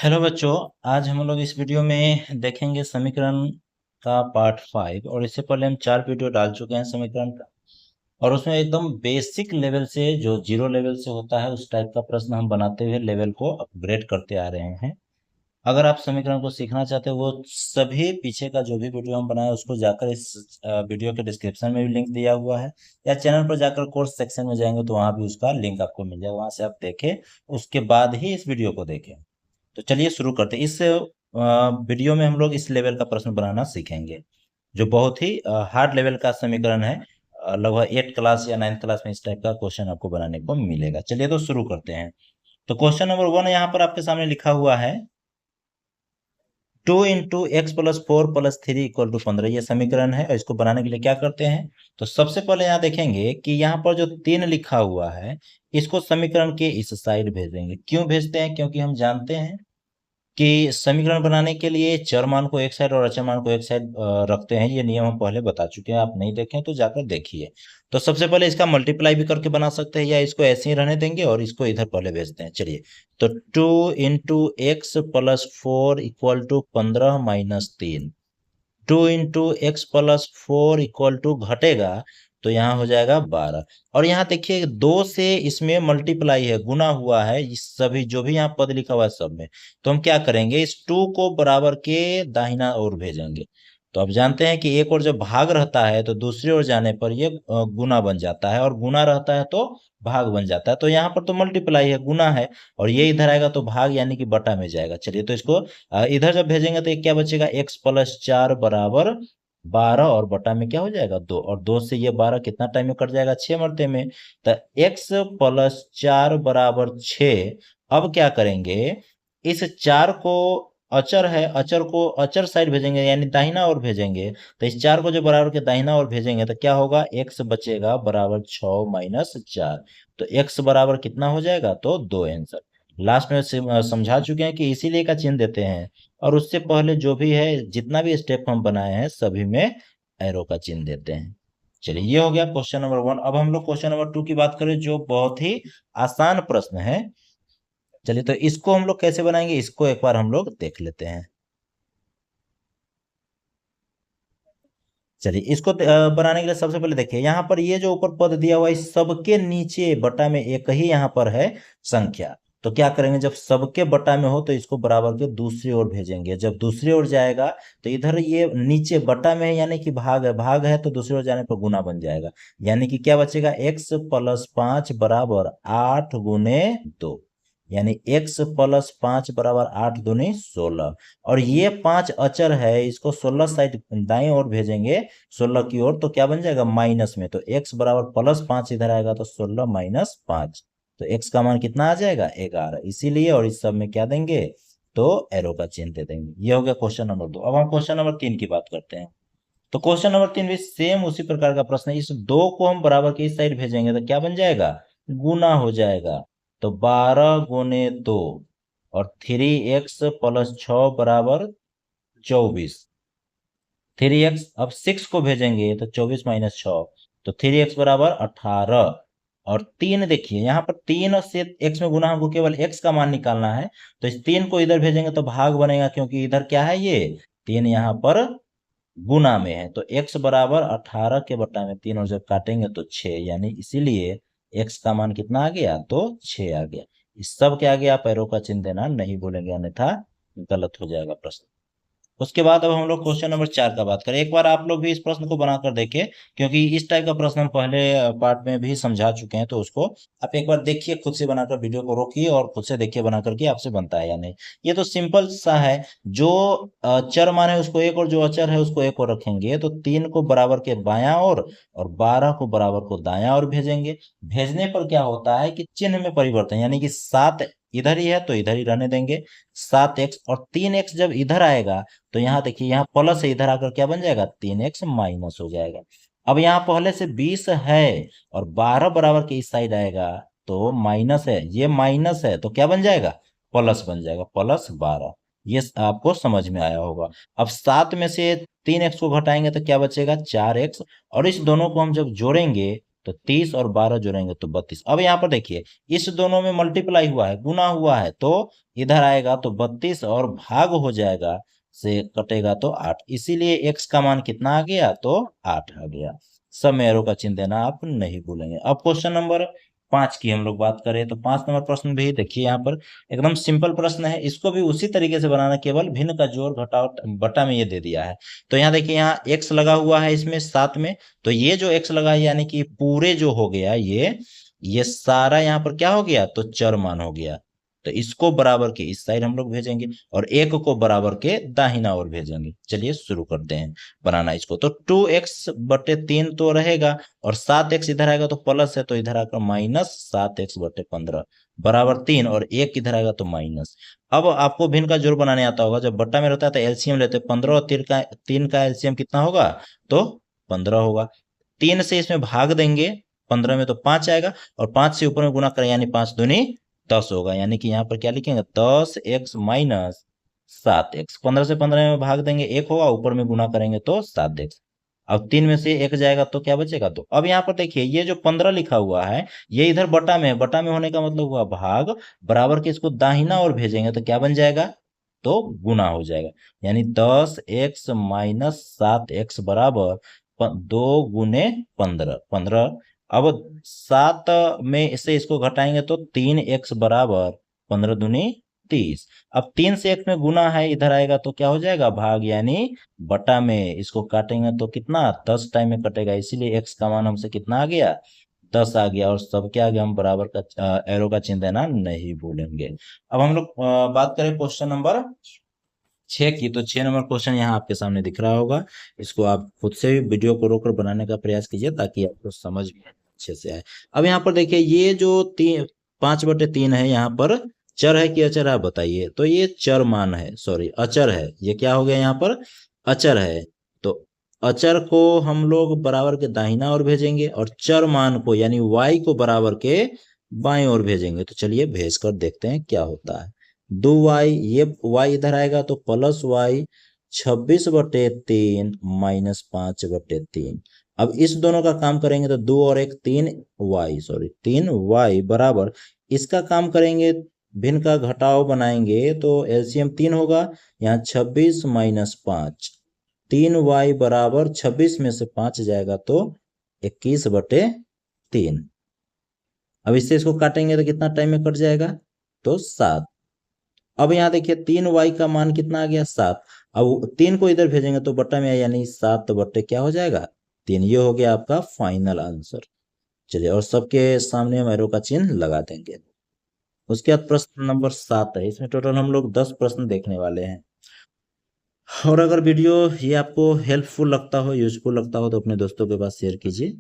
Hello बच्चों। आज हम लोग इस वीडियो में देखेंगे समीकरण का पार्ट 5। और इससे पहले हम 4 वीडियो डाल चुके हैं समीकरण का, और उसमें एकदम बेसिक लेवल से जो जीरो लेवल से होता है उस टाइप का प्रश्न हम बनाते हुए लेवल को अपग्रेड करते आ रहे हैं। अगर आप समीकरण को सीखना चाहते हो, वो सभी पीछे का जो भी वीडियो हम बनाए उसको जाकर इस वीडियो के डिस्क्रिप्शन में भी लिंक दिया हुआ है, या चैनल पर जाकर कोर्स सेक्शन में जाएंगे तो वहाँ भी उसका लिंक आपको मिल जाएगा, वहाँ से आप देखें, उसके बाद ही इस वीडियो को देखें। तो चलिए शुरू करते हैं। इस वीडियो में हम लोग इस लेवल का प्रश्न बनाना सीखेंगे, जो बहुत ही हार्ड लेवल का समीकरण है। लगभग 8 क्लास या 9th क्लास में इस टाइप का क्वेश्चन आपको बनाने को मिलेगा। चलिए तो शुरू करते हैं। तो क्वेश्चन नंबर 1 यहाँ पर आपके सामने लिखा हुआ है 2 into x plus 4 plus 3 equal to 15। ये समीकरण है, और इसको बनाने के लिए क्या करते हैं, तो सबसे पहले यहाँ देखेंगे कि यहाँ पर जो 3 लिखा हुआ है इसको समीकरण के इस साइड भेजेंगे। क्यों भेजते हैं? क्योंकि हम जानते हैं कि समीकरण बनाने के लिए चर मान को एक साइड और अचर मान को एक साइड रखते हैं। ये नियम हम पहले बता चुके हैं, आप नहीं देखें तो जाकर देखिए। तो सबसे पहले इसका मल्टीप्लाई भी करके बना सकते हैं, या इसको ऐसे ही रहने देंगे और इसको इधर पहले भेजते हैं। चलिए, तो 2 into x plus 4 equal to 15 minus 3। 2 into x plus 4 equal to घटेगा तो यहाँ हो जाएगा 12। और यहाँ देखिए 2 से इसमें मल्टीप्लाई है, गुना हुआ है, इस सभी जो भी यहाँ पद लिखा हुआ है सब में। तो हम क्या करेंगे, इस 2 को बराबर के दाहिना ओर भेजेंगे। तो अब जानते हैं कि एक ओर जब भाग रहता है तो दूसरी ओर जाने पर ये गुना बन जाता है, और गुना रहता है तो भाग बन जाता है। तो यहाँ पर तो मल्टीप्लाई है, गुना है, और ये इधर आएगा तो भाग यानी कि बटा में जाएगा। चलिए, तो इसको इधर जब भेजेंगे तो क्या बचेगा, एक्स प्लस 4 बराबर 12, और बटा में क्या हो जाएगा 2, और 2 से ये 12 कितना टाइम में कट जाएगा, 6 मरते में। तो एक्स प्लस 4 बराबर 6। अब क्या करेंगे, इस 4 को, अचर है, अचर को अचर साइड भेजेंगे यानी दाहिना ओर भेजेंगे। तो इस 4 को जो बराबर के दाहिना ओर भेजेंगे तो क्या होगा, एक्स बचेगा बराबर 6 माइनस 4। तो एक्स बराबर कितना हो जाएगा, तो 2 आंसर। लास्ट में समझा चुके हैं कि इसीलिए का चिन्ह देते हैं, और उससे पहले जो भी है, जितना भी स्टेप हम बनाए हैं सभी में एरो का चिन्ह देते हैं। चलिए, ये हो गया क्वेश्चन नंबर 1। अब हम लोग क्वेश्चन नंबर 2 की बात करें, जो बहुत ही आसान प्रश्न है। चलिए, तो इसको हम लोग कैसे बनाएंगे, इसको एक बार हम लोग देख लेते हैं। चलिए, इसको बनाने के लिए सबसे पहले देखिए, यहाँ पर ये जो ऊपर पद दिया हुआ है इस सबके नीचे बटा में एक ही यहाँ पर है संख्या। तो क्या करेंगे, जब सबके बटा में हो तो इसको बराबर के दूसरी ओर भेजेंगे। जब दूसरी ओर जाएगा तो इधर ये नीचे बटा में है यानी कि भाग है, भाग है तो दूसरी ओर जाने पर गुना बन जाएगा। यानी कि क्या बचेगा, एक्स प्लस 5 बराबर 8 गुने 2, यानी x प्लस 5 बराबर 8 दूनी 16। और ये 5 अचर है, इसको 16 साइड दाएं ओर भेजेंगे, 16 की ओर, तो क्या बन जाएगा माइनस में। तो x बराबर प्लस 5 इधर आएगा तो 16 माइनस 5। तो x का मान कितना आ जाएगा, 11। इसीलिए, और इस सब में क्या देंगे, तो एरो का चिन्ह दे देंगे। ये हो गया क्वेश्चन नंबर 2। अब हम क्वेश्चन नंबर 3 की बात करते हैं। तो क्वेश्चन नंबर 3 भी सेम उसी प्रकार का प्रश्न है। इस 2 को हम बराबर के इस साइड भेजेंगे तो क्या बन जाएगा, गुना हो जाएगा। तो 12 गुने 2, और 3x प्लस 6 बराबर 24। 3x, अब 6 को भेजेंगे तो 24 माइनस 6, तो 3x बराबर 18। और 3 देखिए, यहाँ पर 3 से x में गुना, हमको केवल x का मान निकालना है। तो इस 3 को इधर भेजेंगे तो भाग बनेगा, क्योंकि इधर क्या है, ये 3 यहाँ पर गुना में है। तो x बराबर 18 के बटा में 3, और जब काटेंगे तो 6, यानी इसीलिए x का मान कितना आ गया, तो 6 आ गया। इस सब के आगे आप एरो का चिन्ह देना नहीं भूलेंगे, अन्यथा गलत हो जाएगा प्रश्न। उसके बाद अब हम लोग क्वेश्चन नंबर 4 का बात करें। एक बार आप लोग भी इस प्रश्न को बनाकर देखें, क्योंकि इस टाइप का प्रश्न हम पहले पार्ट में भी समझा चुके हैं। तो उसको आप एक बार देखिए, खुद से बनाकर, वीडियो को रोकिए और खुद से देखिए बनाकर कि आपसे बनता है या नहीं। ये तो सिंपल सा है, जो चर मान है उसको एक और, जो अचर है उसको एक और रखेंगे। तो 3 को बराबर के बायां और 12 को बराबर को दायां और भेजेंगे। भेजने पर क्या होता है कि चिन्ह में परिवर्तन, यानी कि 7 इधर ही है तो इधर ही रहने देंगे, 7x। और 3x जब इधर आएगा तो यहाँ देखिए, यहाँ प्लस है, इधर आकर क्या बन जाएगा, 3x माइनस हो जाएगा। अब यहाँ पहले से 20 है और 12 बराबर के इस साइड आएगा तो माइनस है, ये माइनस है तो क्या बन जाएगा, प्लस बन जाएगा, प्लस 12। ये आपको समझ में आया होगा। अब 7 में से 3x को घटाएंगे तो क्या बचेगा, 4x। और इस दोनों को हम जब जोड़ेंगे तो 30 और 12 जोड़ेंगे तो 32। अब यहाँ पर देखिए इस दोनों में मल्टीप्लाई हुआ है, गुना हुआ है, तो इधर आएगा तो 32 और भाग हो जाएगा से कटेगा तो 8। इसीलिए x का मान कितना आ गया, तो 8 आ गया। सब में एरो का चिन्ह देना आप नहीं भूलेंगे। अब क्वेश्चन नंबर 5 की हम लोग बात करें तो 5 नंबर प्रश्न भी देखिए, यहाँ पर एकदम सिंपल प्रश्न है, इसको भी उसी तरीके से बनाना, केवल भिन्न का जोड़ घटाव बटा में ये दे दिया है। तो यहाँ देखिए यहाँ x लगा हुआ है इसमें साथ में, तो ये जो x लगा है यानी कि पूरे जो हो गया ये सारा यहाँ पर क्या हो गया, तो चर मान हो गया। तो इसको बराबर के इस साइड हम लोग भेजेंगे और एक को बराबर के दाहिना ओर भेजेंगे। चलिए शुरू करते हैं बनाना इसको। तो 2x/3 तो रहेगा और 7x इधर आएगा तो प्लस है, तो इधर आकर -7x/15 बराबर 3 और एक इधर आएगा तो माइनस। अब आपको भिन्न का जोड़ बनाने आता होगा, जब बट्टा में रहता है तो एलसीएम लेते हैं। 15 और 3 का एलसीएम कितना होगा, तो 15 होगा। 3 से इसमें भाग देंगे, 15 में तो 5 आएगा और 5 से ऊपर में गुना करें यानी 5 दूनी 10 होगा। यानी कि यहाँ पर क्या लिखेंगे, 10x माइनस 7x। 15 से 15 में भाग देंगे 1 होगा, ऊपर में गुना करेंगे तो 7x। अब 3 में से 1 जाएगा तो क्या बचेगा, तो अब यहाँ पर देखिए ये जो 15 लिखा हुआ है ये इधर बटा में है, बटा में होने का मतलब हुआ भाग, बराबर के इसको दाहिना और भेजेंगे तो क्या बन जाएगा, तो गुना हो जाएगा। यानी 10x माइनस 7x बराबर 2 गुने 15। अब 7 में से इसको घटाएंगे तो 3x बराबर 15 दूनी 30। अब 3 से 1 में गुना है, इधर आएगा तो क्या हो जाएगा, भाग यानी बटा में। इसको काटेंगे तो कितना 10 टाइम में कटेगा, इसीलिए x का मान हमसे कितना आ गया, 10 आ गया। और सबके आगे हम बराबर का एरो का चिन्ह देना नहीं भूलेंगे। अब हम लोग बात करें क्वेश्चन नंबर 6 की। तो 6 नंबर क्वेश्चन यहाँ आपके सामने दिख रहा होगा, इसको आप खुद से वीडियो को रोककर बनाने का प्रयास कीजिए ताकि आपको समझ में अच्छे से आए। अब यहाँ पर देखिए ये जो 5/3 है, यहाँ पर चर है कि अचर है, आप बताइए। तो ये चर मान है, सॉरी अचर है। ये क्या हो गया, यहाँ पर अचर है। तो अचर को हम लोग बराबर के दाहिना ओर भेजेंगे और चर मान को यानी y को बराबर के बाएं ओर भेजेंगे। तो चलिए भेज कर देखते हैं क्या होता है। 2y, ये y इधर आएगा तो प्लस y 26/3 माइनस 5/3। अब इस दोनों का काम करेंगे तो 2 और 1 3y बराबर, इसका काम करेंगे भिन्न का घटाव बनाएंगे तो एलसीएम 3 होगा। यहाँ 26 माइनस 5, 3y बराबर 26 में से 5 जाएगा तो 21/3। अब इससे इसको काटेंगे तो कितना टाइम में कट जाएगा, तो 7। अब यहाँ देखिए 3y का मान कितना आ गया, 7। अब 3 को इधर भेजेंगे तो बट्टा में यानी 7 क्या हो जाएगा, 3। ये हो गया आपका फाइनल आंसर। चलिए और सबके सामने हम एरो का चिन्ह लगा देंगे। उसके बाद प्रश्न नंबर 7 है, इसमें टोटल हम लोग 10 प्रश्न देखने वाले हैं। और अगर वीडियो ये आपको हेल्पफुल लगता हो, यूजफुल लगता हो, तो अपने दोस्तों के पास शेयर कीजिए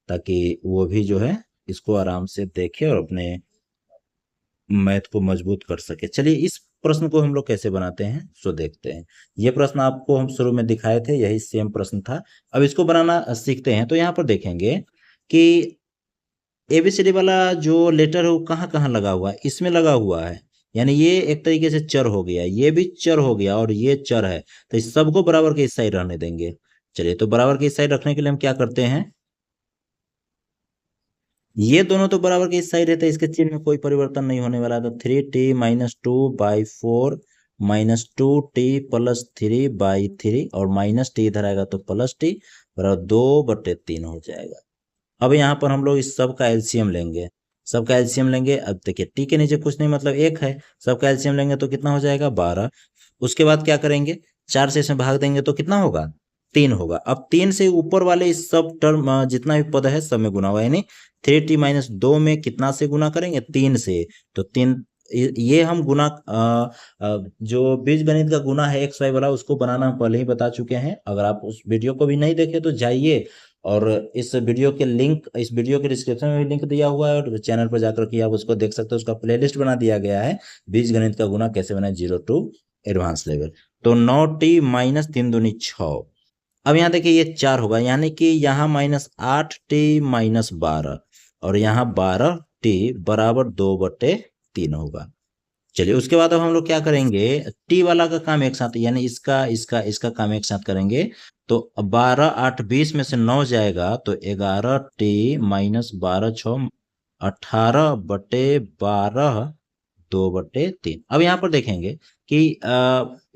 ताकि वो भी जो है इसको आराम से देखे और अपने मैथ को मजबूत कर सके। चलिए इस प्रश्न को हम लोग कैसे बनाते हैं सो देखते हैं। ये प्रश्न आपको हम शुरू में दिखाए थे, यही सेम प्रश्न था। अब इसको बनाना सीखते हैं। तो यहाँ पर देखेंगे कि एबीसीडी वाला जो लेटर है वो कहाँ कहाँ लगा हुआ है, इसमें लगा हुआ है। यानी ये एक तरीके से चर हो गया, ये भी चर हो गया और ये चर है, तो इस सबको बराबर के इस साइड रहने देंगे। चलिए तो बराबर के इस साइड रखने के लिए हम क्या करते हैं, ये दोनों तो बराबर के इस साइड रहते हैं, इसके चिन्ह में कोई परिवर्तन नहीं होने वाला। तो 3t minus 2/4 minus 2t plus 3/3 और माइनस टी इधर आएगा तो प्लस टी बराबर 2/3 हो जाएगा। अब यहाँ पर हम लोग इस सब का एलसीएम लेंगे, सबका एलसीएम लेंगे। अब देखिए टी के नीचे कुछ नहीं मतलब 1 है, सबका एलसीएम लेंगे तो कितना हो जाएगा, 12। उसके बाद क्या करेंगे, 4 से इसमें भाग देंगे तो कितना होगा, 3 होगा। अब 3 से ऊपर वाले इस सब टर्म जितना भी पद है सब में गुना होगा, यानी 3t माइनस 2 में कितना से गुना करेंगे, 3 से। तो 3 ये हम गुना जो बीजगणित का गुना है एक्स वाई वाला, उसको बनाना हम पहले ही बता चुके हैं। अगर आप उस वीडियो को भी नहीं देखे तो जाइए और इस वीडियो के लिंक, इस वीडियो के डिस्क्रिप्शन में भी लिंक दिया हुआ है और चैनल पर जाकर के आप उसको देख सकते हो। उसका प्लेलिस्ट बना दिया गया है, बीजगणित का गुना कैसे बनाए 0 to एडवांस लेवल। तो 9t माइनस 3 दूनी 6। अब यहाँ देखिए ये 4 होगा, यानी कि यहाँ माइनस 8t माइनस 12 और यहाँ 12t बराबर 2/3 होगा। चलिए उसके बाद अब हम लोग क्या करेंगे, टी वाला का काम एक साथ, यानी इसका इसका इसका काम एक साथ करेंगे। तो 12 8 20 में से 9 जाएगा तो 11t-12 6 18/12 2/3। अब यहाँ पर देखेंगे कि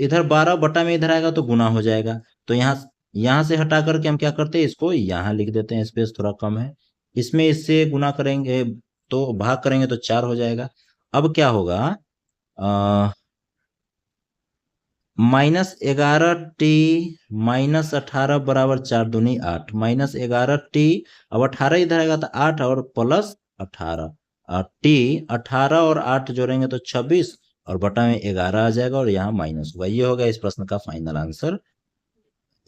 इधर 12 बटा में इधर आएगा तो गुना हो जाएगा। तो यहाँ यहाँ से हटा करके हम क्या करते हैं, इसको यहाँ लिख देते हैं, स्पेस थोड़ा कम है। इसमें इससे गुना करेंगे तो भाग करेंगे तो 4 हो जाएगा। अब क्या होगा, -11t -18 बराबर 4 दूनी 8, -11t। अब 18 इधर आएगा तो 8 और प्लस 18, टी 18 और 8 जोड़ेंगे तो 26 और बटा में 11 आ जाएगा और यहाँ माइनस होगा। ये हो गया इस प्रश्न का फाइनल आंसर।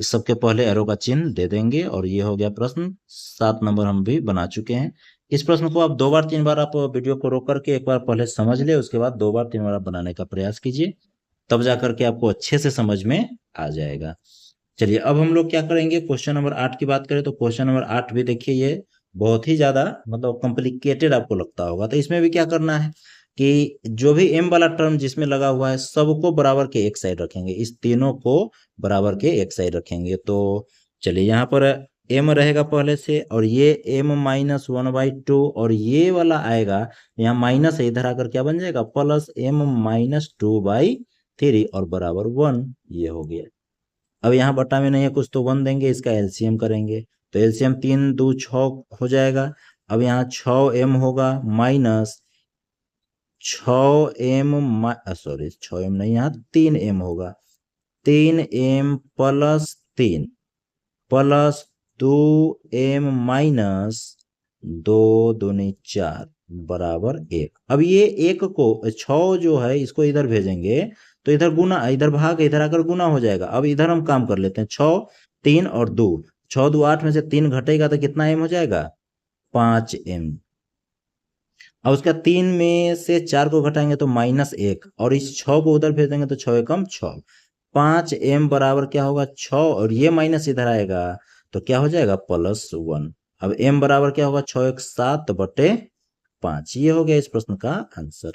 इस सबके पहले एरो का चिन्ह दे देंगे और ये हो गया प्रश्न 7 नंबर हम भी बना चुके हैं। इस प्रश्न को आप 2 बार 3 बार आप वीडियो को रोक करके एक बार पहले समझ ले, उसके बाद 2 बार 3 बार आप बनाने का प्रयास कीजिए, तब जा करके आपको अच्छे से समझ में आ जाएगा। चलिए अब हम लोग क्या करेंगे, क्वेश्चन नंबर 8 की बात करें तो क्वेश्चन नंबर 8 भी देखिए, ये बहुत ही ज्यादा मतलब कॉम्प्लिकेटेड आपको लगता होगा। तो इसमें भी क्या करना है कि जो भी m वाला टर्म जिसमें लगा हुआ है सबको बराबर के एक साइड रखेंगे, इस तीनों को बराबर के एक साइड रखेंगे। तो चलिए यहाँ पर m रहेगा पहले से, और ये m-1/2 और ये वाला आएगा, यहाँ माइनस है, इधर आकर क्या बन जाएगा, प्लस m-2/3 और बराबर 1। ये हो गया। अब यहाँ बटा में नहीं है कुछ तो 1 देंगे, इसका एलसीएम करेंगे तो एलसीएम 3 2 6 हो जाएगा। अब यहाँ 6m होगा माइनस 6m, सॉरी 6m नहीं, यहाँ 3m होगा, 3m plus 3 plus 2m minus 2 दूनी 4 बराबर 1। अब ये 1 को 6 जो है इसको इधर भेजेंगे तो इधर गुना, इधर भाग, इधर आकर गुना हो जाएगा। अब इधर हम काम कर लेते हैं, 6 3 और 2, 6 2 8 में से 3 घटेगा तो कितना m हो जाएगा, 5m। अब उसका 3 में से 4 को घटाएंगे तो -1 और इस 6 को उधर भेज देंगे तो 6 एकम 6, 5m बराबर क्या होगा 6 और ये माइनस इधर आएगा तो क्या हो जाएगा +1। अब m बराबर क्या होगा 6 1 7/5। ये हो गया इस प्रश्न का आंसर।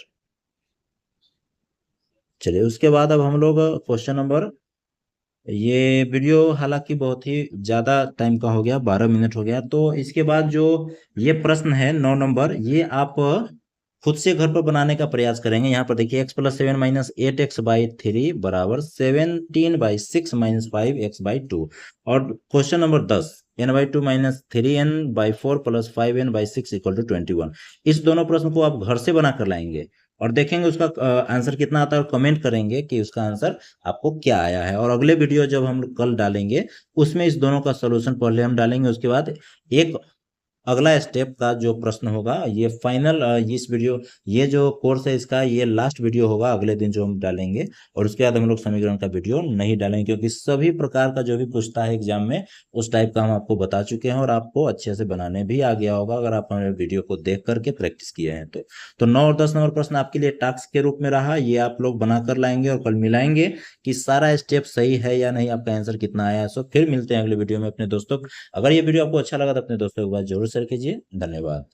चलिए उसके बाद अब हम लोग क्वेश्चन नंबर, ये वीडियो हालांकि बहुत ही ज़्यादा टाइम का हो गया, 12 मिनट हो गया, तो इसके बाद जो ये प्रश्न है 9 नंबर, ये आप खुद से घर पर बनाने का प्रयास करेंगे। यहाँ पर देखिए x + 7 - 8x/3 बराबर 17/6 - 5x/2। और question number 10 n/2 - 3n/4 + 5n/6 = 21। इस दोनों प्रश्न को आप घर से बना कर लाएंगे और देखेंगे उसका आंसर कितना आता है और कमेंट करेंगे कि उसका आंसर आपको क्या आया है। और अगले वीडियो जब हम कल डालेंगे उसमें इस दोनों का सलूशन पहले हम डालेंगे, उसके बाद एक अगला स्टेप का जो प्रश्न होगा, ये फाइनल इस वीडियो, ये जो कोर्स है इसका ये लास्ट वीडियो होगा अगले दिन जो हम डालेंगे। और उसके बाद हम लोग समीकरण का वीडियो नहीं डालेंगे, क्योंकि सभी प्रकार का जो भी पूछता है एग्जाम में उस टाइप का हम आपको बता चुके हैं और आपको अच्छे से बनाने भी आ गया होगा अगर आप हमारे वीडियो को देख करके प्रैक्टिस किए हैं तो 9 और 10 नंबर प्रश्न आपके लिए टास्क के रूप में रहा, ये आप लोग बना कर लाएंगे और कल मिलाएंगे कि सारा स्टेप सही है या नहीं, आपका आंसर कितना आया। सो फिर मिलते हैं अगले वीडियो में अपने दोस्तों। अगर ये वीडियो आपको अच्छा लगा तो अपने दोस्तों के पास जरूर शेयर कीजिए। धन्यवाद।